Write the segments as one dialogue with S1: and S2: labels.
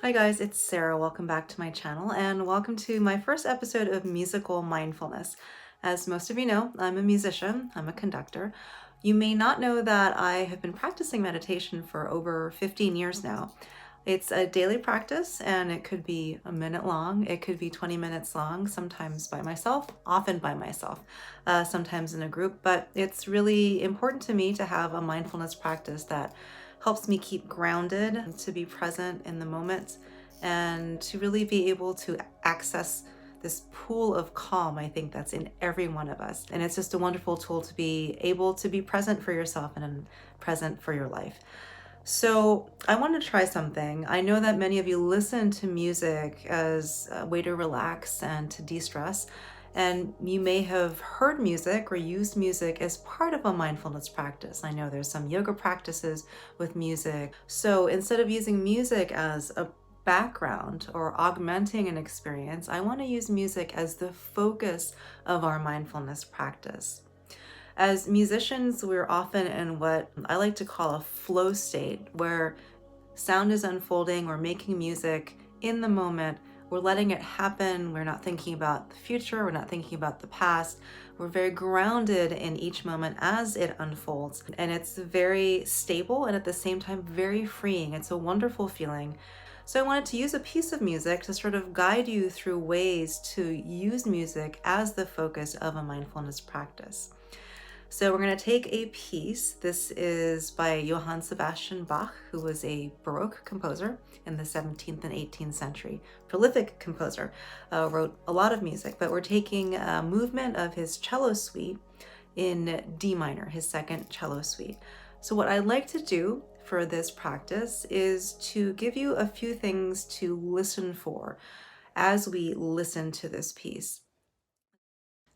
S1: Hi guys, it's Sarah. Welcome back to my channel and welcome to my first episode of Musical Mindfulness. As most of you know, I'm a musician, I'm a conductor. You may not know that I have been practicing meditation for over 15 years now. It's a daily practice and it could be a minute long, it could be 20 minutes long, sometimes by myself, often by myself, sometimes in a group, but it's really important to me to have a mindfulness practice that helps me keep grounded, to be present in the moment, and to really be able to access this pool of calm, I think that's in every one of us. And it's just a wonderful tool to be able to be present for yourself and present for your life. So I want to try something. I know that many of you listen to music as a way to relax and to de-stress. And you may have heard music or used music as part of a mindfulness practice. I know there's some yoga practices with music. So instead of using music as a background or augmenting an experience, I want to use music as the focus of our mindfulness practice. As musicians, we're often in what I like to call a flow state, where sound is unfolding, we're making music in the moment, we're letting it happen, we're not thinking about the future, we're not thinking about the past. We're very grounded in each moment as it unfolds, and it's very stable and at the same time very freeing. It's a wonderful feeling. So I wanted to use a piece of music to sort of guide you through ways to use music as the focus of a mindfulness practice. So we're going to take a piece. This is by Johann Sebastian Bach, who was a Baroque composer in the 17th and 18th century. Prolific composer, wrote a lot of music, but we're taking a movement of his cello suite in D minor, his second cello suite. So what I'd like to do for this practice is to give you a few things to listen for as we listen to this piece.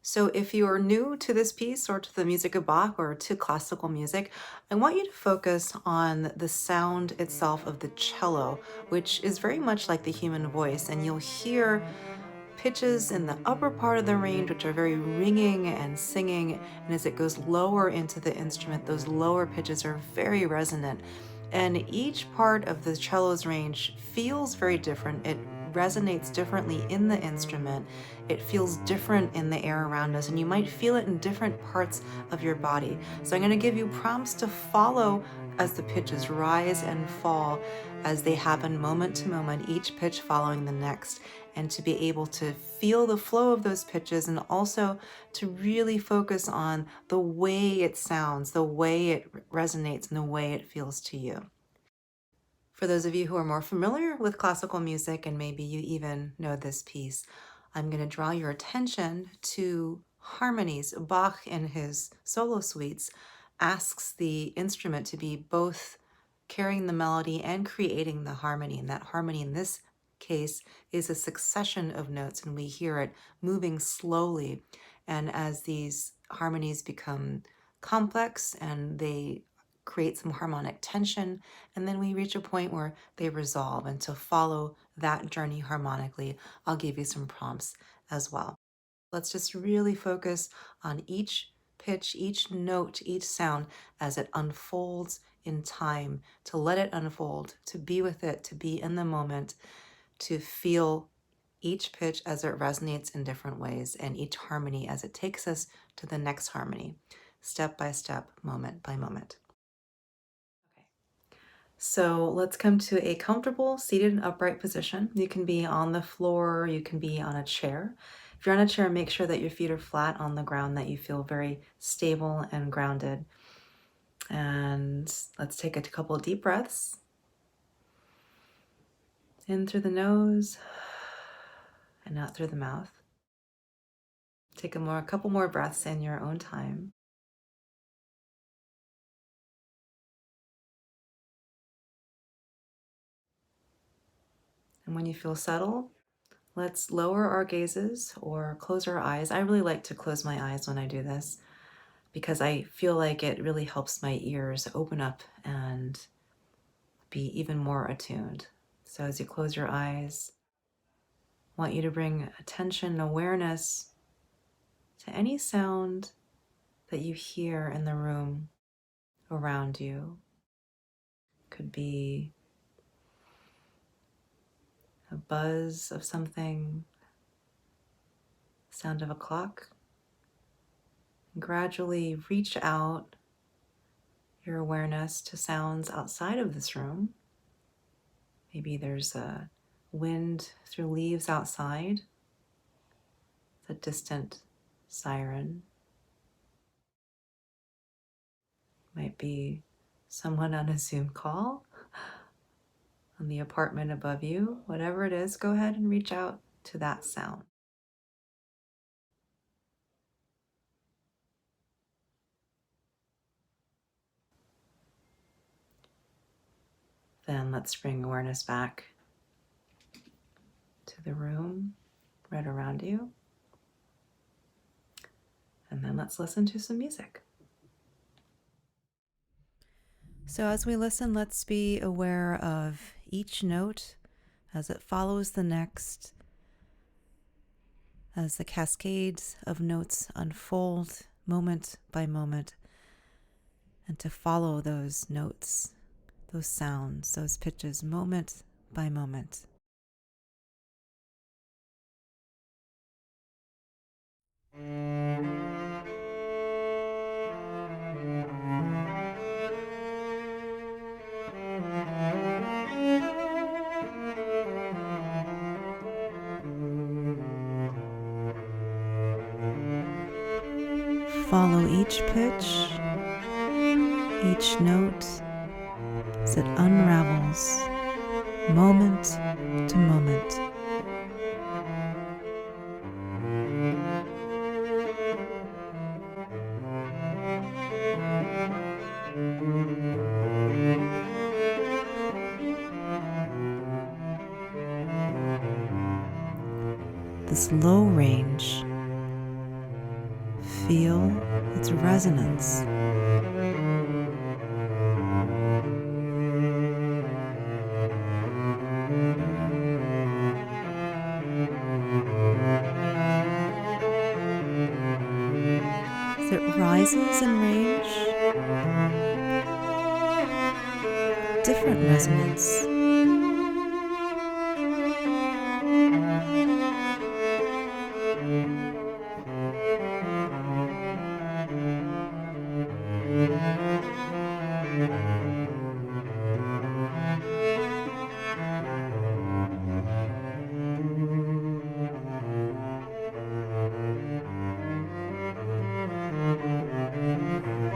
S1: So if you are new to this piece or to the music of Bach or to classical music, I want you to focus on the sound itself of the cello, which is very much like the human voice, and you'll hear pitches in the upper part of the range, which are very ringing and singing, and as it goes lower into the instrument, those lower pitches are very resonant. And each part of the cello's range feels very different. It resonates differently in the instrument. It feels different in the air around us, and you might feel it in different parts of your body. So I'm going to give you prompts to follow as the pitches rise and fall as they happen moment to moment, each pitch following the next, and to be able to feel the flow of those pitches and also to really focus on the way it sounds, the way it resonates, and the way it feels to you. For those of you who are more familiar with classical music, and maybe you even know this piece, I'm going to draw your attention to harmonies. Bach, in his solo suites, asks the instrument to be both carrying the melody and creating the harmony. And that harmony in this case is a succession of notes, and we hear it moving slowly. And as these harmonies become complex and they create some harmonic tension, and then we reach a point where they resolve. And to follow that journey harmonically, I'll give you some prompts as well. Let's just really focus on each pitch, each note, each sound as it unfolds in time, to let it unfold, to be with it, to be in the moment, to feel each pitch as it resonates in different ways, and each harmony as it takes us to the next harmony, step by step, moment by moment. So let's come to a comfortable seated and upright position. You can be on the floor, you can be on a chair. If you're on a chair, make sure that your feet are flat on the ground, that you feel very stable and grounded. And let's take a couple of deep breaths. In through the nose and out through the mouth. Take a couple more breaths in your own time. And when you feel settled, let's lower our gazes or close our eyes. I really like to close my eyes when I do this, because I feel like it really helps my ears open up and be even more attuned. So as you close your eyes, I want you to bring attention, awareness to any sound that you hear in the room around you. Could be a buzz of something, sound of a clock. And gradually reach out your awareness to sounds outside of this room. Maybe there's a wind through leaves outside, a distant siren. Might be someone on a Zoom call on the apartment above you. Whatever it is, go ahead and reach out to that sound. Then let's bring awareness back to the room right around you. And then let's listen to some music. So as we listen, let's be aware of each note as it follows the next, as the cascades of notes unfold moment by moment, and to follow those notes, those sounds, those pitches, moment by moment. Follow each pitch, each note as it unravels moment to moment. This low range, feel its resonance. As it rises in range, different resonance.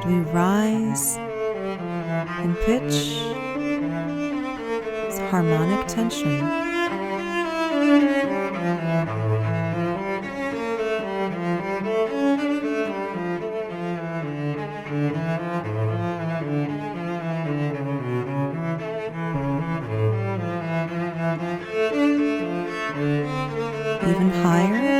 S1: We rise in pitch with harmonic tension. Even higher.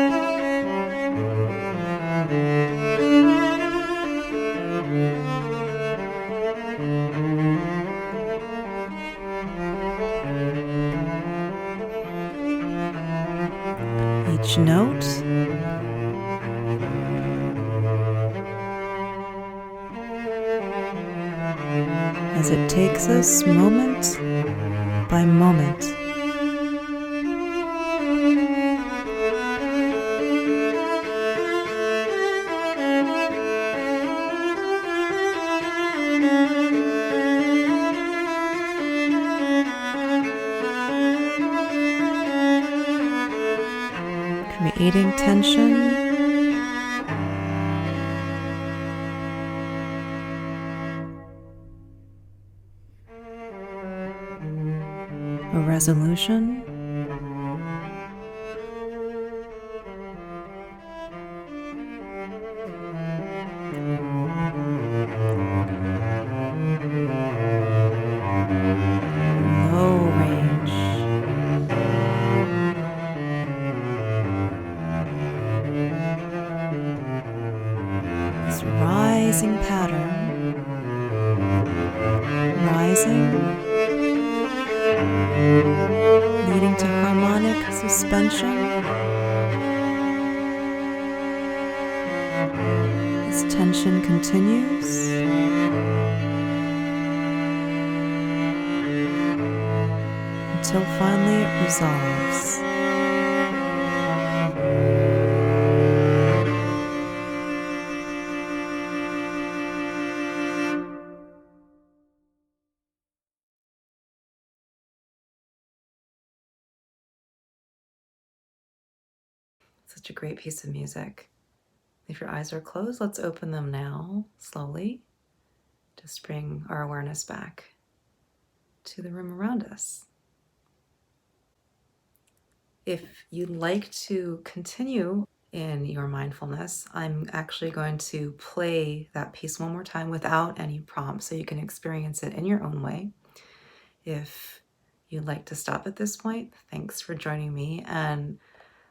S1: Each note as it takes us moment by moment. Creating tension, a resolution, low range. Rising pattern, rising, leading to harmonic suspension. This tension continues until finally it resolves. Such a great piece of music. If your eyes are closed, let's open them now, slowly. Just bring our awareness back to the room around us. If you'd like to continue in your mindfulness, I'm actually going to play that piece one more time without any prompts so you can experience it in your own way. If you'd like to stop at this point, thanks for joining me, and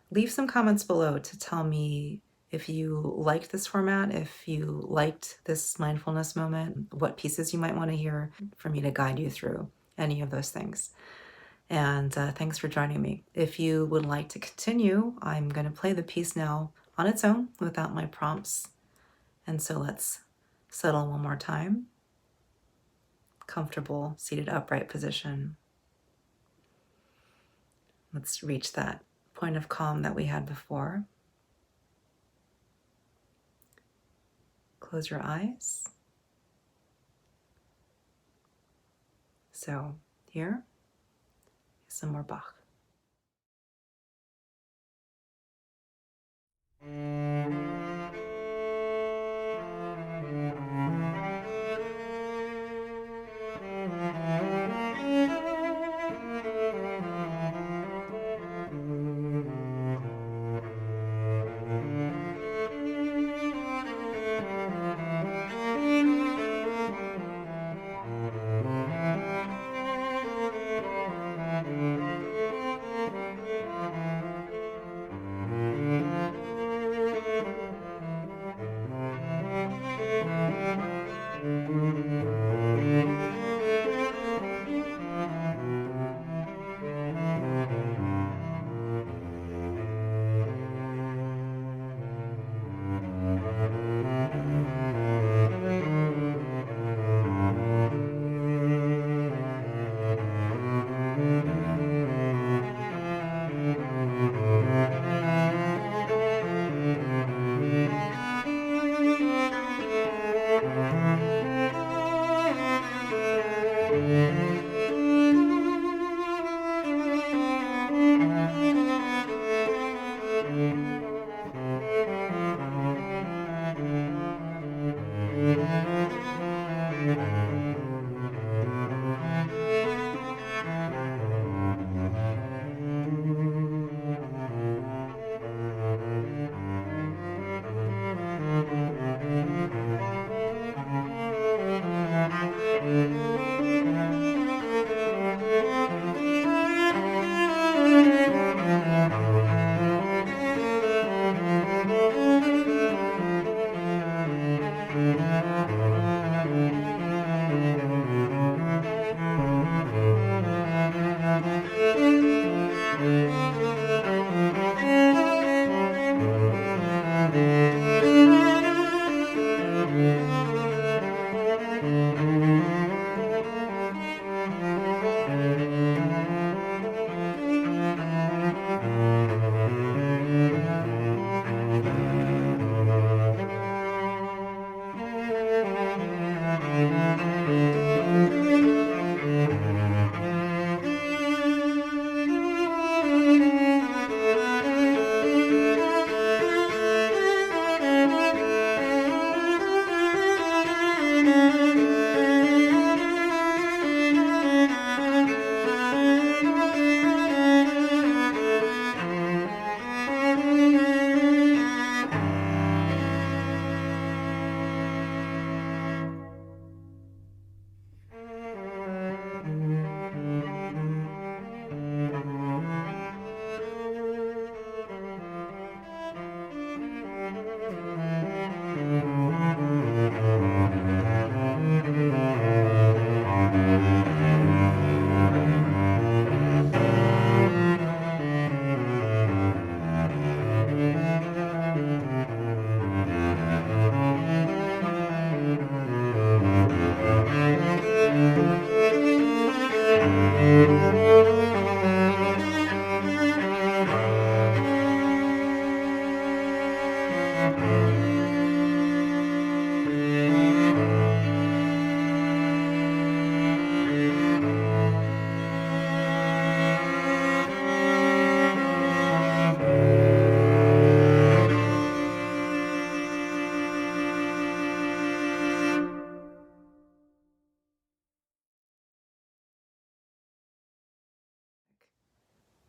S1: leave some comments below to tell me if you liked this format, if you liked this mindfulness moment, what pieces you might want to hear for me to guide you through any of those things. And thanks for joining me. If you would like to continue, I'm going to play the piece now on its own without my prompts. And so let's settle one more time. Comfortable, seated upright position. Let's reach that point of calm that we had before. Close your eyes. So here is some more Bach.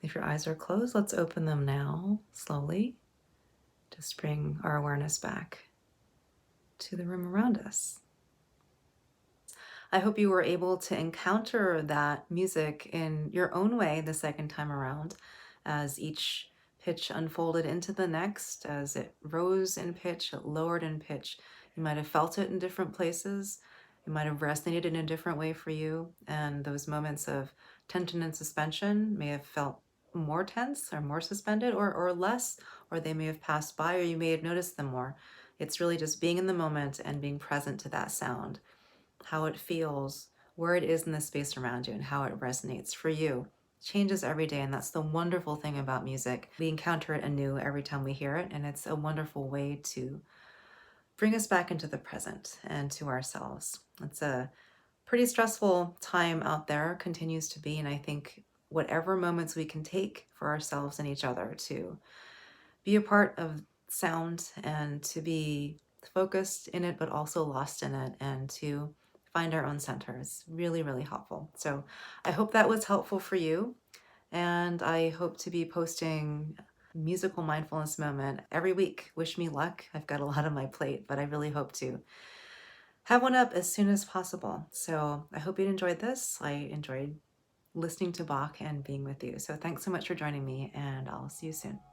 S1: If your eyes are closed, let's open them now, slowly. Just bring our awareness back to the room around us. I hope you were able to encounter that music in your own way the second time around, as each pitch unfolded into the next, as it rose in pitch, it lowered in pitch. You might have felt it in different places. It might have resonated in a different way for you. And those moments of tension and suspension may have felt more tense or more suspended or less, or they may have passed by, or you may have noticed them more. It's really just being in the moment and being present to that sound, how it feels, where it is in the space around you, and how it resonates for you. It changes every day, and that's the wonderful thing about music. We encounter it anew every time we hear it, and it's a wonderful way to bring us back into the present and to ourselves. It's a pretty stressful time out there, continues to be, and I think whatever moments we can take for ourselves and each other to be a part of sound and to be focused in it, but also lost in it, and to find our own center is really, really helpful. So I hope that was helpful for you. And I hope to be posting musical mindfulness moment every week. Wish me luck. I've got a lot on my plate, but I really hope to have one up as soon as possible. So I hope you enjoyed this. I enjoyed listening to Bach and being with you. So thanks so much for joining me, and I'll see you soon.